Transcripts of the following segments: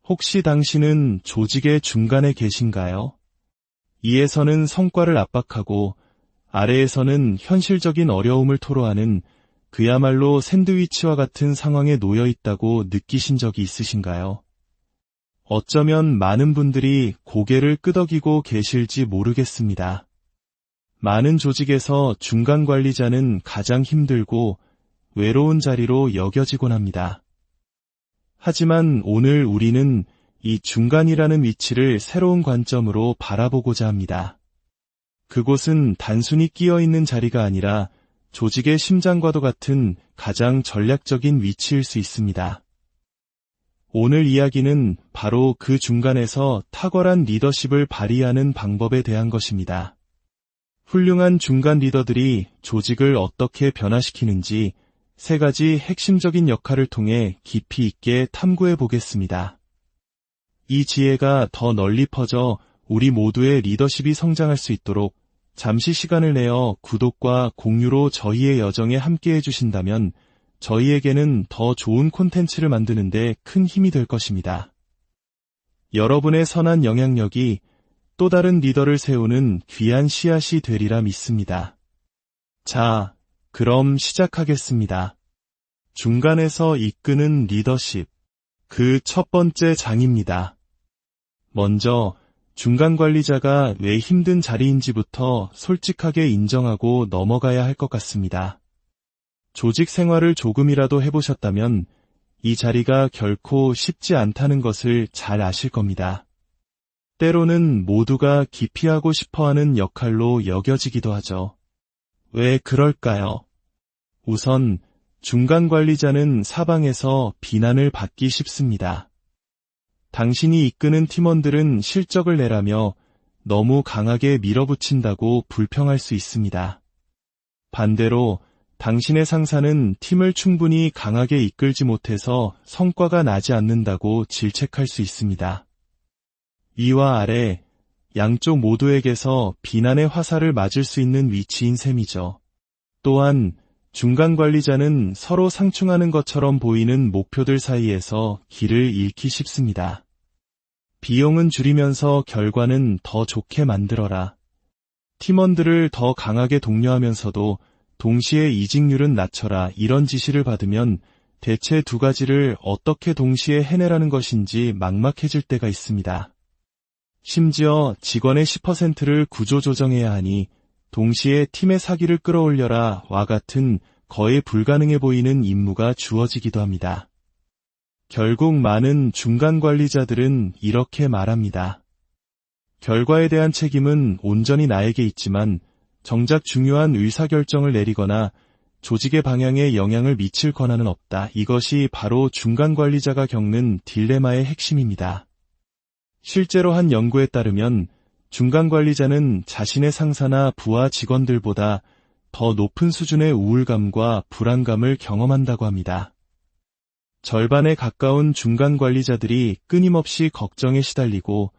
혹시 당신은 조직의 중간에 계신가요? 위에서는 성과를 압박하고 아래에서는 현실적인 어려움을 토로하는 그야말로 샌드위치와 같은 상황에 놓여 있다고 느끼신 적이 있으신가요? 어쩌면 많은 분들이 고개를 끄덕이고 계실지 모르겠습니다. 많은 조직에서 중간 관리자는 가장 힘들고 외로운 자리로 여겨지곤 합니다. 하지만 오늘 우리는 이 중간이라는 위치를 새로운 관점으로 바라보고자 합니다. 그곳은 단순히 끼어 있는 자리가 아니라 조직의 심장과도 같은 가장 전략적인 위치일 수 있습니다. 오늘 이야기는 바로 그 중간에서 탁월한 리더십을 발휘하는 방법에 대한 것입니다. 훌륭한 중간 리더들이 조직을 어떻게 변화시키는지 3가지 핵심적인 역할을 통해 깊이 있게 탐구해 보겠습니다. 이 지혜가 더 널리 퍼져 우리 모두의 리더십이 성장할 수 있도록 잠시 시간을 내어 구독과 공유로 저희의 여정에 함께해 주신다면 저희에게는 더 좋은 콘텐츠를 만드는 데 큰 힘이 될 것입니다. 여러분의 선한 영향력이 또 다른 리더를 세우는 귀한 씨앗이 되리라 믿습니다. 자, 그럼 시작하겠습니다. 중간에서 이끄는 리더십. 그 첫 번째 장입니다. 먼저 중간 관리자가 왜 힘든 자리인지부터 솔직하게 인정하고 넘어가야 할 것 같습니다. 조직 생활을 조금이라도 해보셨다면 이 자리가 결코 쉽지 않다는 것을 잘 아실 겁니다. 때로는 모두가 기피하고 싶어하는 역할로 여겨지기도 하죠. 왜 그럴까요? 우선 중간 관리자는 사방에서 비난을 받기 쉽습니다. 당신이 이끄는 팀원들은 실적을 내라며 너무 강하게 밀어붙인다고 불평할 수 있습니다. 반대로 당신의 상사는 팀을 충분히 강하게 이끌지 못해서 성과가 나지 않는다고 질책할 수 있습니다. 위와 아래, 양쪽 모두에게서 비난의 화살을 맞을 수 있는 위치인 셈이죠. 또한 중간 관리자는 서로 상충하는 것처럼 보이는 목표들 사이에서 길을 잃기 쉽습니다. 비용은 줄이면서 결과는 더 좋게 만들어라. 팀원들을 더 강하게 독려하면서도 동시에 이직률은 낮춰라. 이런 지시를 받으면 대체 2가지를 어떻게 동시에 해내라는 것인지 막막해질 때가 있습니다. 심지어 직원의 10%를 구조조정해야 하니 동시에 팀의 사기를 끌어올려라 와 같은 거의 불가능해 보이는 임무가 주어지기도 합니다. 결국 많은 중간 관리자들은 이렇게 말합니다. 결과에 대한 책임은 온전히 나에게 있지만 정작 중요한 의사결정을 내리거나 조직의 방향에 영향을 미칠 권한은 없다. 이것이 바로 중간 관리자가 겪는 딜레마의 핵심입니다. 실제로 한 연구에 따르면 중간 관리자는 자신의 상사나 부하 직원들보다 더 높은 수준의 우울감과 불안감을 경험한다고 합니다. 절반에 가까운 중간 관리자들이 끊임없이 걱정에 시달리고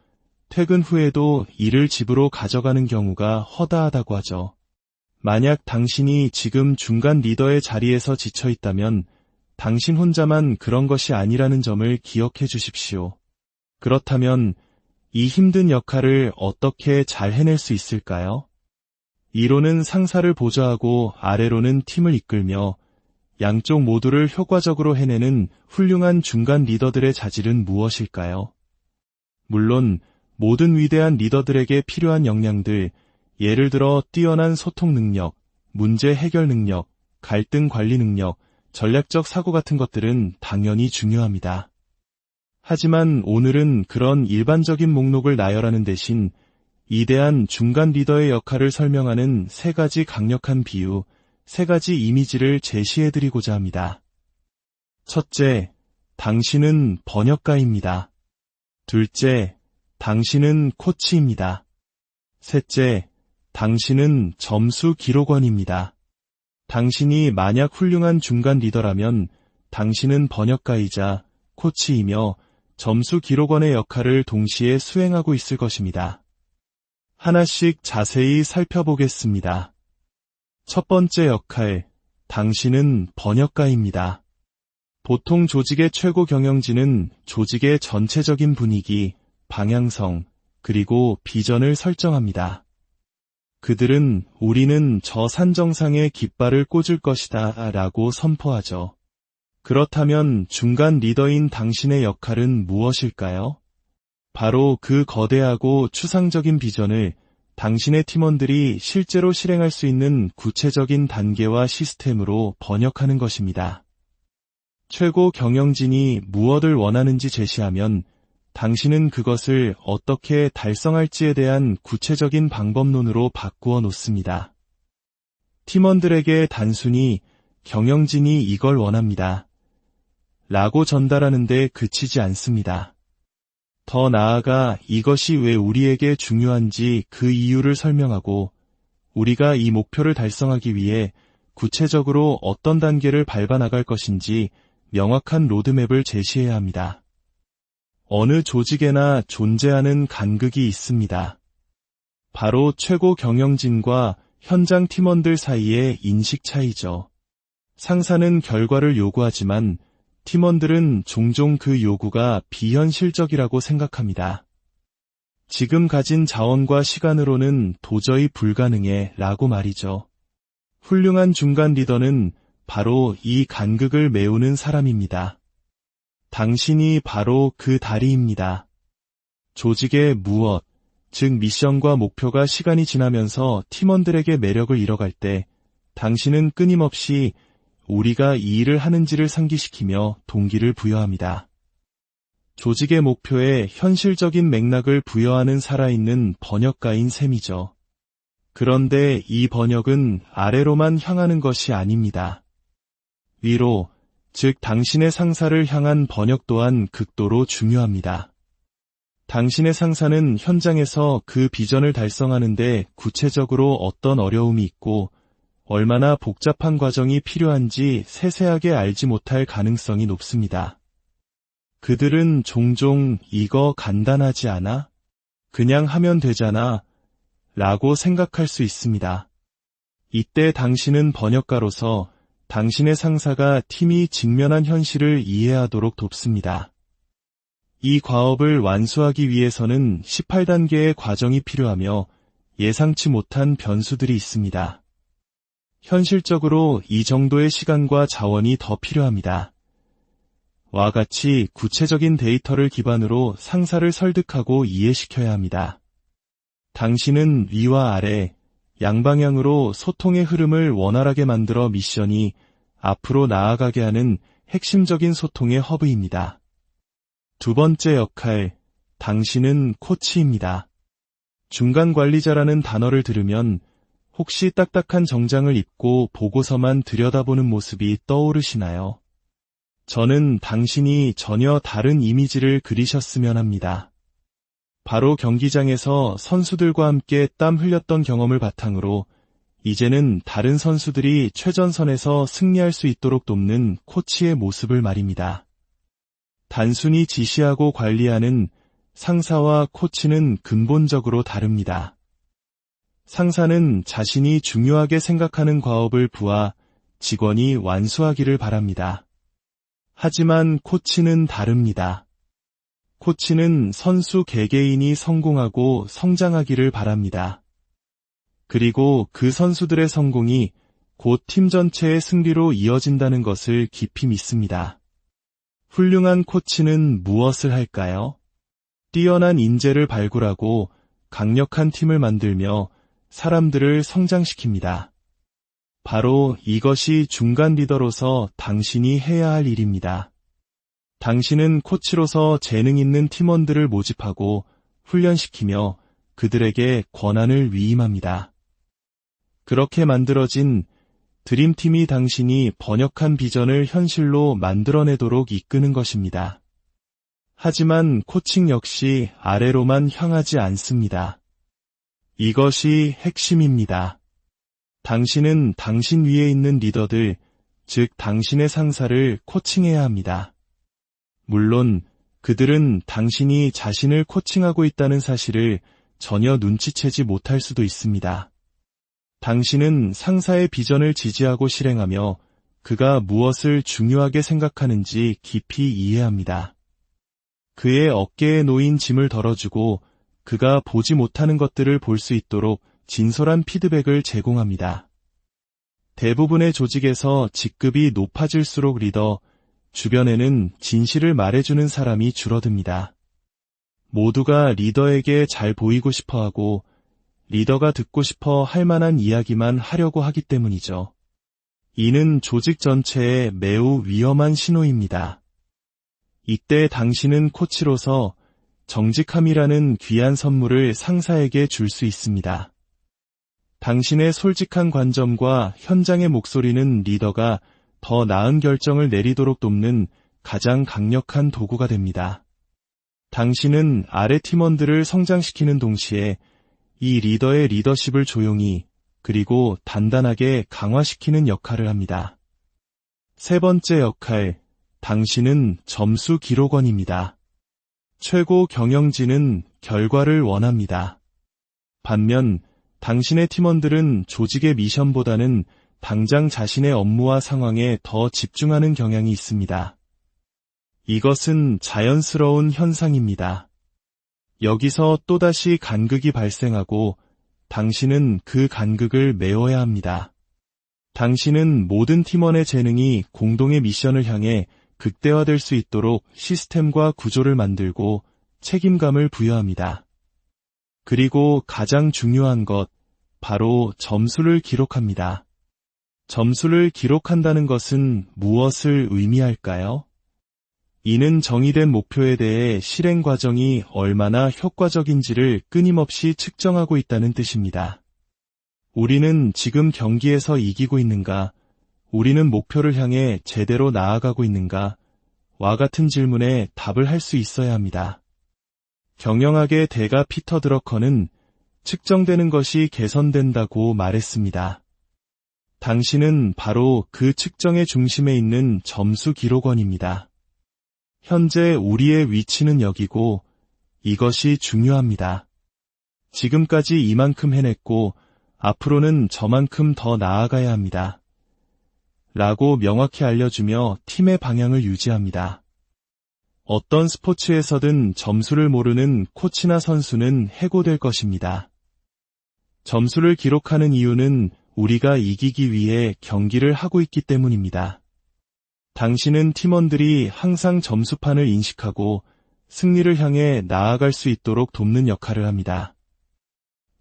퇴근 후에도 일을 집으로 가져가는 경우가 허다하다고 하죠. 만약 당신이 지금 중간 리더의 자리에서 지쳐 있다면 당신 혼자만 그런 것이 아니라는 점을 기억해 주십시오. 그렇다면 이 힘든 역할을 어떻게 잘 해낼 수 있을까요? 위로는 상사를 보좌하고 아래로는 팀을 이끌며 양쪽 모두를 효과적으로 해내는 훌륭한 중간 리더들의 자질은 무엇일까요? 물론 모든 위대한 리더들에게 필요한 역량들, 예를 들어 뛰어난 소통 능력, 문제 해결 능력, 갈등 관리 능력, 전략적 사고 같은 것들은 당연히 중요합니다. 하지만 오늘은 그런 일반적인 목록을 나열하는 대신 위대한 중간 리더의 역할을 설명하는 3가지 강력한 비유, 3가지 이미지를 제시해드리고자 합니다. 첫째, 당신은 번역가입니다. 둘째, 당신은 코치입니다. 셋째, 당신은 점수 기록원입니다. 당신이 만약 훌륭한 중간 리더라면 당신은 번역가이자 코치이며 점수 기록원의 역할을 동시에 수행하고 있을 것입니다. 하나씩 자세히 살펴보겠습니다. 첫 번째 역할, 당신은 번역가입니다. 보통 조직의 최고 경영진은 조직의 전체적인 분위기, 방향성, 그리고 비전을 설정합니다. 그들은 우리는 저 산 정상에 깃발을 꽂을 것이다 라고 선포하죠. 그렇다면 중간 리더인 당신의 역할은 무엇일까요? 바로 그 거대하고 추상적인 비전을 당신의 팀원들이 실제로 실행할 수 있는 구체적인 단계와 시스템으로 번역하는 것입니다. 최고 경영진이 무엇을 원하는지 제시하면 당신은 그것을 어떻게 달성할지에 대한 구체적인 방법론으로 바꾸어 놓습니다. 팀원들에게 단순히 경영진이 이걸 원합니다. 라고 전달하는 데 그치지 않습니다. 더 나아가 이것이 왜 우리에게 중요한지 그 이유를 설명하고 우리가 이 목표를 달성하기 위해 구체적으로 어떤 단계를 밟아 나갈 것인지 명확한 로드맵을 제시해야 합니다. 어느 조직에나 존재하는 간극이 있습니다. 바로 최고 경영진과 현장 팀원들 사이의 인식 차이죠. 상사는 결과를 요구하지만 팀원들은 종종 그 요구가 비현실적이라고 생각합니다. 지금 가진 자원과 시간으로는 도저히 불가능해 라고 말이죠. 훌륭한 중간 리더는 바로 이 간극을 메우는 사람입니다. 당신이 바로 그 다리입니다. 조직의 무엇, 즉 미션과 목표가 시간이 지나면서 팀원들에게 매력을 잃어갈 때 당신은 끊임없이 우리가 이 일을 하는지를 상기시키며 동기를 부여합니다. 조직의 목표에 현실적인 맥락을 부여하는 살아있는 번역가인 셈이죠. 그런데 이 번역은 아래로만 향하는 것이 아닙니다. 위로, 즉 당신의 상사를 향한 번역 또한 극도로 중요합니다. 당신의 상사는 현장에서 그 비전을 달성하는데 구체적으로 어떤 어려움이 있고 얼마나 복잡한 과정이 필요한지 세세하게 알지 못할 가능성이 높습니다. 그들은 종종 이거 간단하지 않아? 그냥 하면 되잖아 라고 생각할 수 있습니다. 이때 당신은 번역가로서 당신의 상사가 팀이 직면한 현실을 이해하도록 돕습니다. 이 과업을 완수하기 위해서는 18단계의 과정이 필요하며 예상치 못한 변수들이 있습니다. 현실적으로 이 정도의 시간과 자원이 더 필요합니다. 와 같이 구체적인 데이터를 기반으로 상사를 설득하고 이해시켜야 합니다. 당신은 위와 아래, 양방향으로 소통의 흐름을 원활하게 만들어 미션이 앞으로 나아가게 하는 핵심적인 소통의 허브입니다. 두 번째 역할, 당신은 코치입니다. 중간 관리자라는 단어를 들으면 혹시 딱딱한 정장을 입고 보고서만 들여다보는 모습이 떠오르시나요? 저는 당신이 전혀 다른 이미지를 그리셨으면 합니다. 바로 경기장에서 선수들과 함께 땀 흘렸던 경험을 바탕으로 이제는 다른 선수들이 최전선에서 승리할 수 있도록 돕는 코치의 모습을 말입니다. 단순히 지시하고 관리하는 상사와 코치는 근본적으로 다릅니다. 상사는 자신이 중요하게 생각하는 과업을 부하 직원이 완수하기를 바랍니다. 하지만 코치는 다릅니다. 코치는 선수 개개인이 성공하고 성장하기를 바랍니다. 그리고 그 선수들의 성공이 곧 팀 전체의 승리로 이어진다는 것을 깊이 믿습니다. 훌륭한 코치는 무엇을 할까요? 뛰어난 인재를 발굴하고 강력한 팀을 만들며 사람들을 성장시킵니다. 바로 이것이 중간 리더로서 당신이 해야 할 일입니다. 당신은 코치로서 재능 있는 팀원들을 모집하고 훈련시키며 그들에게 권한을 위임합니다. 그렇게 만들어진 드림팀이 당신이 번역한 비전을 현실로 만들어내도록 이끄는 것입니다. 하지만 코칭 역시 아래로만 향하지 않습니다. 이것이 핵심입니다. 당신은 당신 위에 있는 리더들, 즉 당신의 상사를 코칭해야 합니다. 물론 그들은 당신이 자신을 코칭하고 있다는 사실을 전혀 눈치채지 못할 수도 있습니다. 당신은 상사의 비전을 지지하고 실행하며 그가 무엇을 중요하게 생각하는지 깊이 이해합니다. 그의 어깨에 놓인 짐을 덜어주고 그가 보지 못하는 것들을 볼 수 있도록 진솔한 피드백을 제공합니다. 대부분의 조직에서 직급이 높아질수록 주변에는 진실을 말해주는 사람이 줄어듭니다. 모두가 리더에게 잘 보이고 싶어하고 리더가 듣고 싶어 할 만한 이야기만 하려고 하기 때문이죠. 이는 조직 전체에 매우 위험한 신호입니다. 이때 당신은 코치로서 정직함이라는 귀한 선물을 상사에게 줄 수 있습니다. 당신의 솔직한 관점과 현장의 목소리는 리더가 더 나은 결정을 내리도록 돕는 가장 강력한 도구가 됩니다. 당신은 아래 팀원들을 성장시키는 동시에 이 리더의 리더십을 조용히 그리고 단단하게 강화시키는 역할을 합니다. 세 번째 역할, 당신은 점수 기록원입니다. 최고 경영진은 결과를 원합니다. 반면 당신의 팀원들은 조직의 미션보다는 당장 자신의 업무와 상황에 더 집중하는 경향이 있습니다. 이것은 자연스러운 현상입니다. 여기서 또다시 간극이 발생하고 당신은 그 간극을 메워야 합니다. 당신은 모든 팀원의 재능이 공동의 미션을 향해 극대화될 수 있도록 시스템과 구조를 만들고 책임감을 부여합니다. 그리고 가장 중요한 것, 바로 점수를 기록합니다. 점수를 기록한다는 것은 무엇을 의미할까요? 이는 정의된 목표에 대해 실행 과정이 얼마나 효과적인지를 끊임없이 측정하고 있다는 뜻입니다. 우리는 지금 경기에서 이기고 있는가? 우리는 목표를 향해 제대로 나아가고 있는가? 와 같은 질문에 답을 할 수 있어야 합니다. 경영학의 대가 피터 드러커는 측정되는 것이 개선된다고 말했습니다. 당신은 바로 그 측정의 중심에 있는 점수 기록원입니다. 현재 우리의 위치는 여기고 이것이 중요합니다. 지금까지 이만큼 해냈고 앞으로는 저만큼 더 나아가야 합니다. 라고 명확히 알려주며 팀의 방향을 유지합니다. 어떤 스포츠에서든 점수를 모르는 코치나 선수는 해고될 것입니다. 점수를 기록하는 이유는 우리가 이기기 위해 경기를 하고 있기 때문입니다. 당신은 팀원들이 항상 점수판을 인식하고 승리를 향해 나아갈 수 있도록 돕는 역할을 합니다.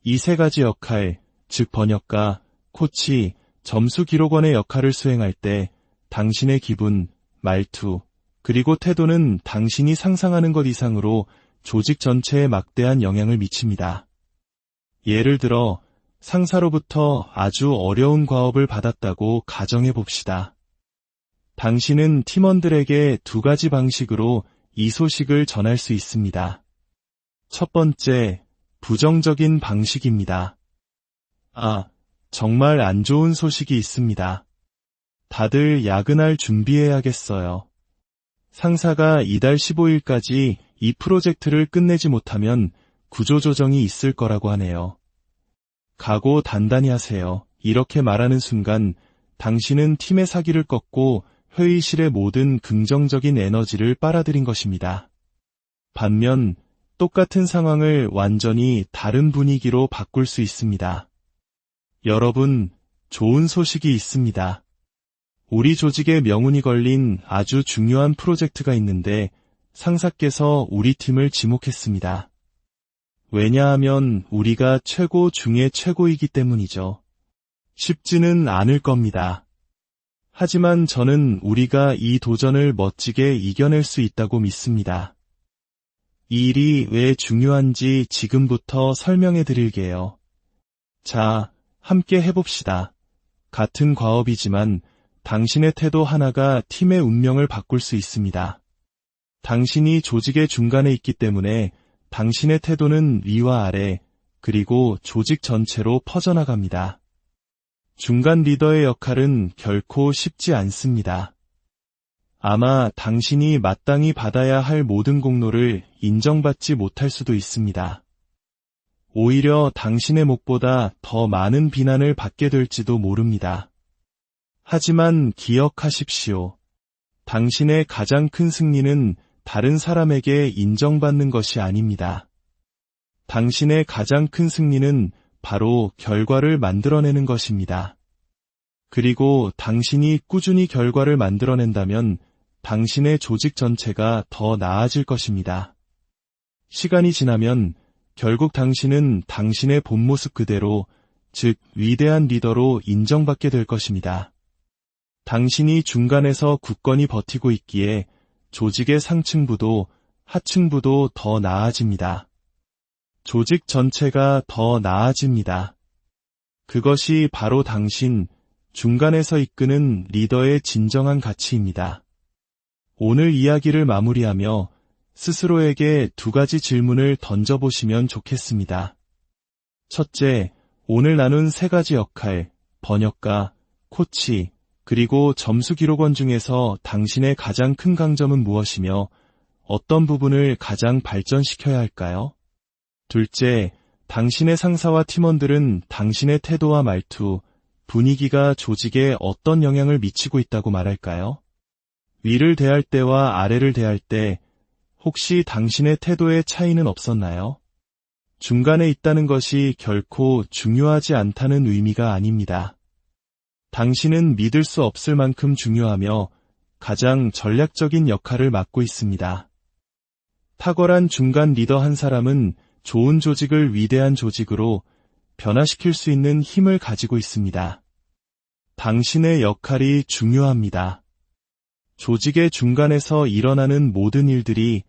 이 세 가지 역할, 즉 번역가, 코치, 점수 기록원의 역할을 수행할 때 당신의 기분, 말투, 그리고 태도는 당신이 상상하는 것 이상으로 조직 전체에 막대한 영향을 미칩니다. 예를 들어 상사로부터 아주 어려운 과업을 받았다고 가정해 봅시다. 당신은 팀원들에게 두 가지 방식으로 이 소식을 전할 수 있습니다. 첫 번째, 부정적인 방식입니다. 정말 안 좋은 소식이 있습니다. 다들 야근할 준비해야겠어요. 상사가 이달 15일까지 이 프로젝트를 끝내지 못하면 구조조정이 있을 거라고 하네요. 각오 단단히 하세요. 이렇게 말하는 순간 당신은 팀의 사기를 꺾고 회의실의 모든 긍정적인 에너지를 빨아들인 것입니다. 반면 똑같은 상황을 완전히 다른 분위기로 바꿀 수 있습니다. 여러분, 좋은 소식이 있습니다. 우리 조직의 명운이 걸린 아주 중요한 프로젝트가 있는데 상사께서 우리 팀을 지목했습니다. 왜냐하면 우리가 최고 중에 최고이기 때문이죠. 쉽지는 않을 겁니다. 하지만 저는 우리가 이 도전을 멋지게 이겨낼 수 있다고 믿습니다. 이 일이 왜 중요한지 지금부터 설명해 드릴게요. 자, 함께 해봅시다. 같은 과업이지만 당신의 태도 하나가 팀의 운명을 바꿀 수 있습니다. 당신이 조직의 중간에 있기 때문에 당신의 태도는 위와 아래, 그리고 조직 전체로 퍼져나갑니다. 중간 리더의 역할은 결코 쉽지 않습니다. 아마 당신이 마땅히 받아야 할 모든 공로를 인정받지 못할 수도 있습니다. 오히려 당신의 몫보다 더 많은 비난을 받게 될지도 모릅니다. 하지만 기억하십시오. 당신의 가장 큰 승리는 다른 사람에게 인정받는 것이 아닙니다. 당신의 가장 큰 승리는 바로 결과를 만들어내는 것입니다. 그리고 당신이 꾸준히 결과를 만들어낸다면 당신의 조직 전체가 더 나아질 것입니다. 시간이 지나면 결국 당신은 당신의 본 모습 그대로, 즉 위대한 리더로 인정받게 될 것입니다. 당신이 중간에서 굳건히 버티고 있기에 조직의 상층부도 하층부도 더 나아집니다. 조직 전체가 더 나아집니다. 그것이 바로 당신, 중간에서 이끄는 리더의 진정한 가치입니다. 오늘 이야기를 마무리하며 스스로에게 2가지 질문을 던져보시면 좋겠습니다. 첫째, 오늘 나눈 3가지 역할, 번역가, 코치, 그리고 점수 기록원 중에서 당신의 가장 큰 강점은 무엇이며 어떤 부분을 가장 발전시켜야 할까요? 둘째, 당신의 상사와 팀원들은 당신의 태도와 말투, 분위기가 조직에 어떤 영향을 미치고 있다고 말할까요? 위를 대할 때와 아래를 대할 때 혹시 당신의 태도에 차이는 없었나요? 중간에 있다는 것이 결코 중요하지 않다는 의미가 아닙니다. 당신은 믿을 수 없을 만큼 중요하며 가장 전략적인 역할을 맡고 있습니다. 탁월한 중간 리더 한 사람은 좋은 조직을 위대한 조직으로 변화시킬 수 있는 힘을 가지고 있습니다. 당신의 역할이 중요합니다. 조직의 중간에서 일어나는 모든 일들이